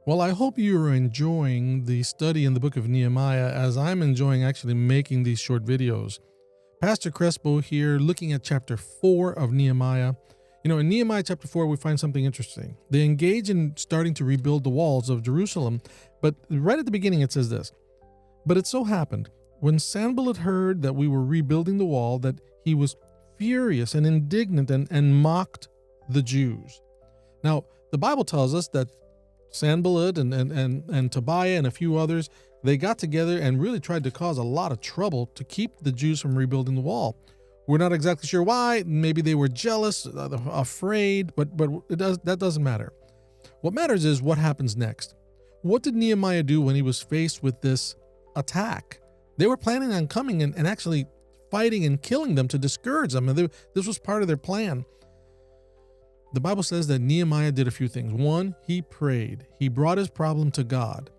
Well, I hope you are enjoying the study in the book of Nehemiah as I'm enjoying actually making these short videos. Pastor Crespo here, looking at chapter 4 of Nehemiah. In Nehemiah chapter 4, we find something interesting. They engage in starting to rebuild the walls of Jerusalem, but right at the beginning it says this: "But it so happened, when Sanballat heard that we were rebuilding the wall, that he was furious and indignant and mocked the Jews." Now, the Bible tells us that Sanballat and Tobiah and a few others, they got together and really tried to cause a lot of trouble to keep the Jews from rebuilding the wall. We're not exactly sure why. Maybe they were jealous, afraid, but that doesn't matter. What matters is what happens next. What did Nehemiah do when he was faced with this attack? They were planning on coming and actually fighting and killing them to discourage them. And this was part of their plan. The Bible says that Nehemiah did a few things. One, he prayed. He brought his problem to God.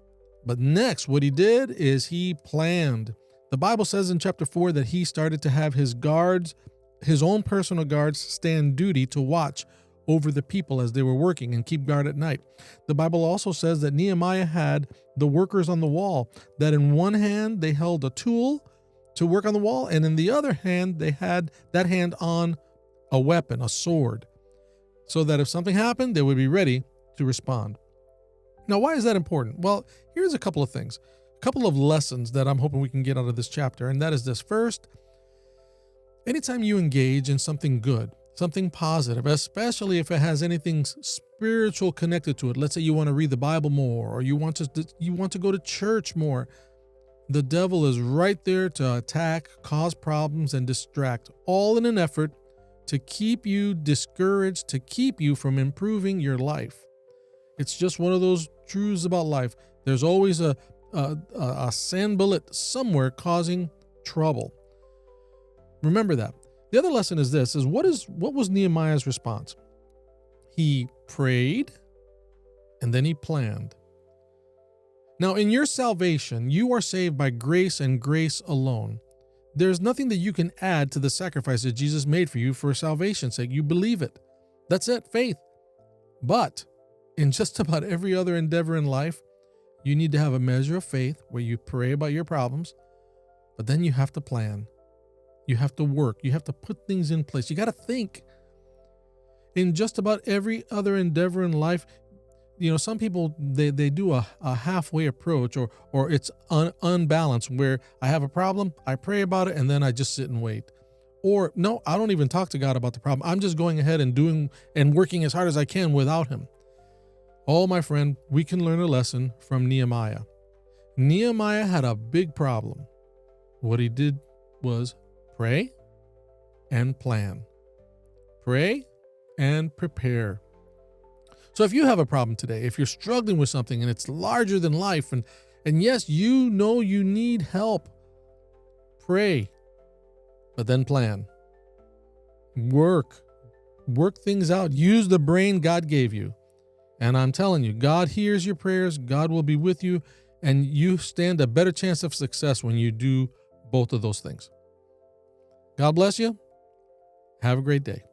But next, what he did is he planned. The Bible says in chapter 4 that he started to have his guards, his own personal guards, stand duty to watch over the people as they were working and keep guard at night. The Bible also says that Nehemiah had the workers on the wall, that in one hand they held a tool to work on the wall, and in the other hand they had that hand on a weapon, a sword, so that if something happened, they would be ready to respond. Now, why is that important? Well, here's a couple of things, a couple of lessons that I'm hoping we can get out of this chapter, and that is this. First, anytime you engage in something good, something positive, especially if it has anything spiritual connected to it, let's say you want to read the Bible more, or you want to go to church more, the devil is right there to attack, cause problems, and distract, all in an effort to keep you discouraged, to keep you from improving your life. It's just one of those truths about life. There's always a Sanballat somewhere causing trouble. Remember that. The other lesson is this: what was Nehemiah's response? He prayed and then he planned. Now, in your salvation, you are saved by grace and grace alone. There's nothing that you can add to the sacrifice that Jesus made for you for salvation's sake. You believe it. That's it, faith. But in just about every other endeavor in life, you need to have a measure of faith where you pray about your problems, but then you have to plan. You have to work. You have to put things in place. You got to think. In just about every other endeavor in life, some people, they do a halfway approach, or it's unbalanced, where I have a problem, I pray about it, and then I just sit and wait. Or no, I don't even talk to God about the problem. I'm just going ahead and doing and working as hard as I can without him. Oh, my friend, we can learn a lesson from Nehemiah. Nehemiah had a big problem. What he did was pray and plan. Pray and prepare. So if you have a problem today, if you're struggling with something and it's larger than life, and yes, you know you need help, pray, but then plan. Work things out. Use the brain God gave you. And I'm telling you, God hears your prayers, God will be with you, and you stand a better chance of success when you do both of those things. God bless you. Have a great day.